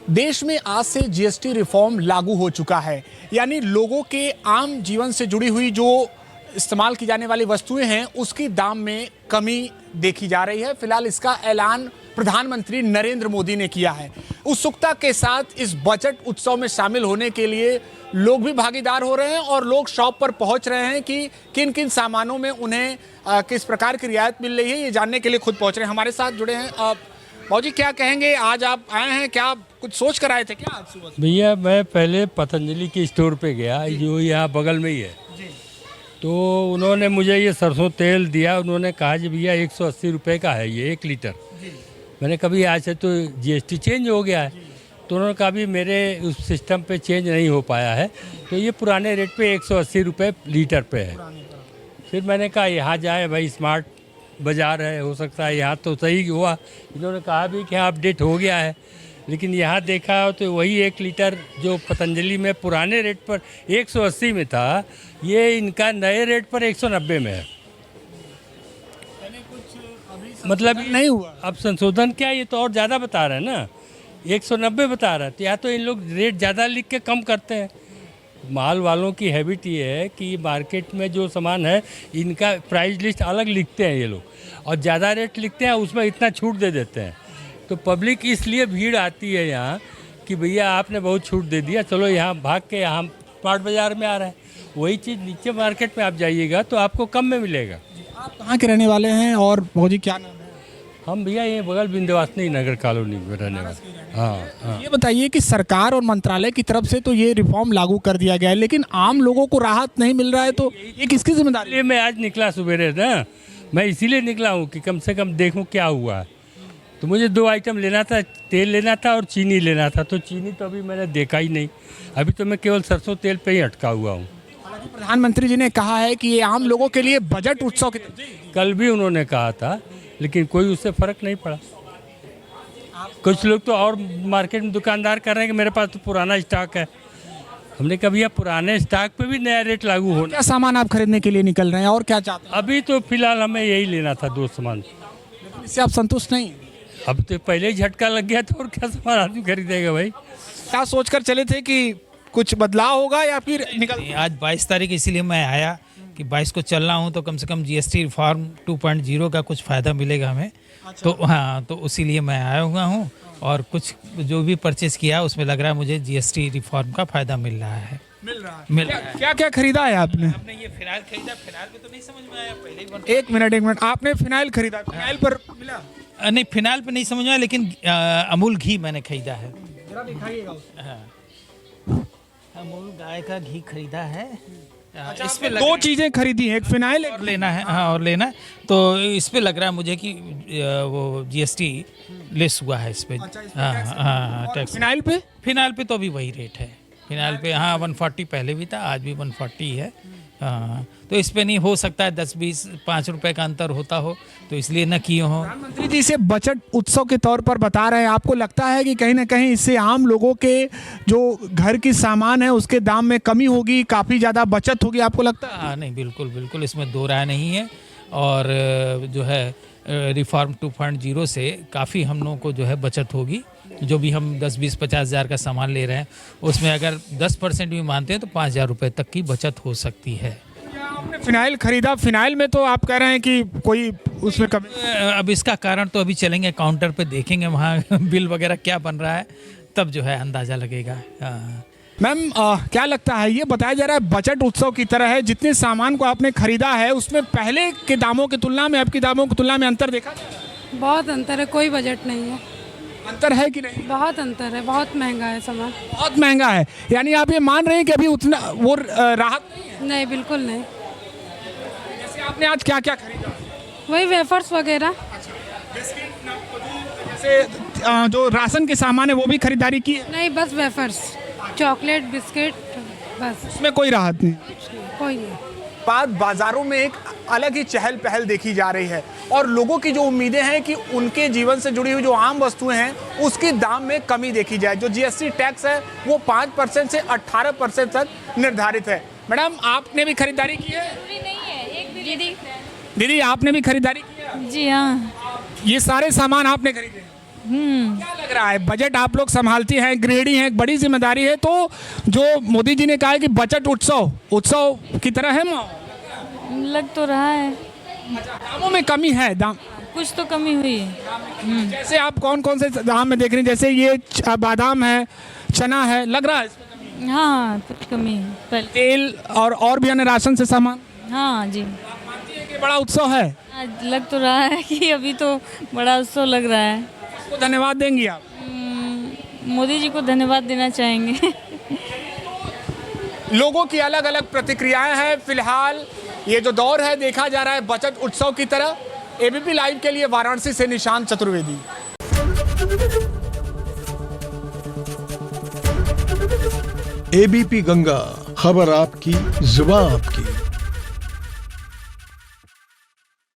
देश में आज से जीएसटी रिफॉर्म लागू हो चुका है। यानी लोगों के आम जीवन से जुड़ी हुई जो इस्तेमाल की जाने वाली वस्तुएं हैं उसकी दाम में कमी देखी जा रही है। फिलहाल इसका ऐलान प्रधानमंत्री नरेंद्र मोदी ने किया है। उत्सुकता के साथ इस बजट उत्सव में शामिल होने के लिए लोग भी भागीदार हो रहे हैं और लोग शॉप पर पहुंच रहे हैं कि किन किन सामानों में उन्हें किस प्रकार की रियायत मिल रही है, ये जानने के लिए खुद पहुंच रहे हैं। हमारे साथ जुड़े हैं भाजी, क्या कहेंगे? आज आप आए हैं, क्या कुछ सोच कर आए थे क्या आज सुबह? भैया मैं पहले पतंजलि के स्टोर पे गया जो यहाँ बगल में ही है जी। तो उन्होंने मुझे ये सरसों तेल दिया। उन्होंने कहा जी भैया 180 रुपये का है ये 1 लीटर। मैंने कभी आज से तो जीएसटी चेंज हो गया है, तो उन्होंने कहा भी मेरे उस सिस्टम पे चेंज नहीं हो पाया है, तो ये पुराने रेट पे 180 रुपये लीटर पे है। फिर मैंने कहा यहाँ जाए भाई, स्मार्ट बाज़ार है, हो सकता है यहाँ तो सही हुआ। इन्होंने कहा भी कि अपडेट हो गया है, लेकिन यहाँ देखा तो वही 1 लीटर जो पतंजलि में पुराने रेट पर 180 में था, ये इनका नए रेट पर 190 में है। मतलब नहीं हुआ। अब संशोधन क्या, ये तो और ज़्यादा बता रहे हैं ना, 190 बता रहा है। तो या तो इन लोग रेट ज़्यादा लिख के कम करते हैं। माल वालों की हैबिट ये है कि मार्केट में जो सामान है इनका प्राइस लिस्ट अलग लिखते हैं ये लोग, और ज़्यादा रेट लिखते हैं, उसमें इतना छूट दे देते हैं। तो पब्लिक इसलिए भीड़ आती है यहाँ कि भैया आपने बहुत छूट दे दिया, चलो यहाँ भाग के यहाँ स्मार्ट बाज़ार में आ रहे हैं। वही चीज़ नीचे मार्केट में आप जाइएगा तो आपको कम में मिलेगा। आप कहाँ के रहने वाले हैं और भाजी क्या नाम है? हम भैया ये बगल विंध्यवासिनी नगर कॉलोनी में रहने वाले। हाँ। ये बताइए कि सरकार और मंत्रालय की तरफ से तो ये रिफॉर्म लागू कर दिया गया है, लेकिन आम लोगों को राहत नहीं मिल रहा है, तो ये किसकी जिम्मेदारी है? इसलिए मैं आज निकला सवेरे ना, मैं इसीलिए निकला हूँ कि कम से कम देखूँ क्या हुआ है। तो मुझे 2 आइटम लेना था, तेल लेना था और चीनी लेना था। तो चीनी तो अभी मैंने देखा ही नहीं, अभी तो मैं केवल सरसों तेल पे ही अटका हुआ हूँ। हालांकि प्रधानमंत्री जी ने कहा है कि ये आम लोगों के लिए बजट उत्सव की कल भी उन्होंने कहा था, लेकिन कोई उससे फ़र्क नहीं पड़ा। कुछ लोग तो और मार्केट में दुकानदार कर रहे हैं कि मेरे पास तो पुराना स्टॉक है। हमने कहा भैया पुराने स्टॉक पे भी नया रेट लागू होना। क्या सामान आप खरीदने के लिए निकल रहे हैं और क्या चाहते हैं? अभी तो फिलहाल हमें यही लेना था 2 सामान। लेकिन इससे आप संतुष्ट नहीं? अब तो पहले ही झटका लग गया तो और क्या सामान आदमी खरीदेगा भाई। क्या सोचकर चले थे कि कुछ बदलाव होगा या फिर निकल? आज 22 तारीख इसीलिए मैं आया कि 22 को चल रहा हूँ, तो कम से कम जीएसटी रिफॉर्म 2.0 का कुछ फ़ायदा मिलेगा हमें। तो हाँ, तो इसीलिए मैं आया हुआ हूँ, और कुछ जो भी परचेज़ किया उसमें लग रहा है मुझे जीएसटी रिफॉर्म का फ़ायदा मिल रहा है। मिल रहा है। क्या क्या खरीदा है आपने? आपने ये फिनाइल खरीदा, फिनाइल पे तो नहीं समझ में आया, पहले ही एक मिनट, आपने फिनाइल खरीदा, फिनाइल पर मिला? नहीं, फिनाइल पे नहीं समझ में आया, लेकिन अमूल घी मैंने खरीदा है। जरा दिखाइएगा उसको। हाँ, अमूल गाय का घी खरीदा है। अच्छा, इस पे 2 चीजें खरीदी हैं, एक फिनाइल और लेना है। हाँ, और लेना है, तो इस पे लग रहा है मुझे कि वो जीएसटी लेस हुआ है इस पे। हाँ, टैक्स। फिनाइल पे तो अभी वही रेट है। फिनाइल पे हाँ 140 पहले भी था, आज भी 140 है। हाँ, तो इस पे नहीं हो सकता है 10-20-5 रुपए का अंतर होता हो, तो इसलिए न किए हो। प्रधानमंत्री जी इसे बजट उत्सव के तौर पर बता रहे हैं। आपको लगता है कि कहीं ना कहीं इससे आम लोगों के जो घर की सामान है उसके दाम में कमी होगी, काफ़ी ज़्यादा बचत होगी, आपको लगता है? हाँ, नहीं, बिल्कुल बिल्कुल, इसमें 2 राय नहीं है। और जो है रिफॉर्म 2.0 से काफ़ी हम लोगों को जो है बचत होगी। जो भी हम 10-20-50 हज़ार का सामान ले रहे हैं उसमें अगर 10% भी मानते हैं तो 5,000 रुपये तक की बचत हो सकती है। आपने फिनाइल खरीदा, फिनाइल में तो आप कह रहे हैं कि कोई उसमें कमी? अब इसका कारण तो अभी चलेंगे काउंटर पे, देखेंगे वहाँ बिल वगैरह क्या बन रहा है, तब जो है अंदाज़ा लगेगा। हाँ। मैम, क्या लगता है, ये बताया जा रहा है बजट उत्सव की तरह है, जितने सामान को आपने खरीदा है उसमें पहले के दामों की तुलना में, आपके दामों की तुलना में अंतर देखा? बहुत अंतर है, कोई बजट नहीं है। अंतर है कि नहीं? बहुत अंतर है, बहुत महंगा है सामान। बहुत महंगा है, यानी आप ये मान रहे हैं कि अभी उतना वो राहत नहीं है? नहीं, बिल्कुल नहीं। जैसे आपने आज क्या क्या खरीदा? वही वेफर्स वगैरह। जैसे जो राशन के सामान है वो भी खरीदारी की है? नहीं, बस वेफर्स, चॉकलेट, बिस्किट, बस। उसमें कोई राहत नहीं? कोई नहीं। बाद बाजारों में एक अलग ही चहल पहल देखी जा रही है और लोगों की जो उम्मीदें हैं कि उनके जीवन से जुड़ी हुई जो आम वस्तुएं हैं उसके दाम में कमी देखी जाए। जो जीएसटी टैक्स है वो 5% से 18% तक निर्धारित है। मैडम, आपने भी खरीदारी की है? दीदी, आपने भी खरीदारी की है? जी हाँ। ये सारे सामान आपने खरीदे? क्या लग रहा है, बजट आप लोग संभालती हैं, गृहिणी हैं, एक बड़ी जिम्मेदारी है, तो जो मोदी जी ने कहा है कि बजट उत्सव की तरह है माहौल? लग तो रहा है, दामों में कमी है, दाम कुछ तो कमी हुई है। जैसे आप कौन कौन से दाम में देख रही हैं? जैसे ये बादाम है, चना है, लग रहा है इसमें कमी? हाँ कुछ कमी है पहले। तेल और भी अन्य राशन से सामान? हाँ जी, मानती है कि बड़ा उत्सव है? आज लग तो रहा है कि अभी तो बड़ा उत्सव लग रहा है। तो धन्यवाद देंगी आप? मोदी जी को धन्यवाद देना चाहेंगे। लोगों की अलग अलग प्रतिक्रियाएं हैं। फिलहाल ये जो दौर है देखा जा रहा है बजट उत्सव की तरह। एबीपी लाइव के लिए वाराणसी से निशांत चतुर्वेदी। एबीपी गंगा, खबर आपकी, जुबान आपकी।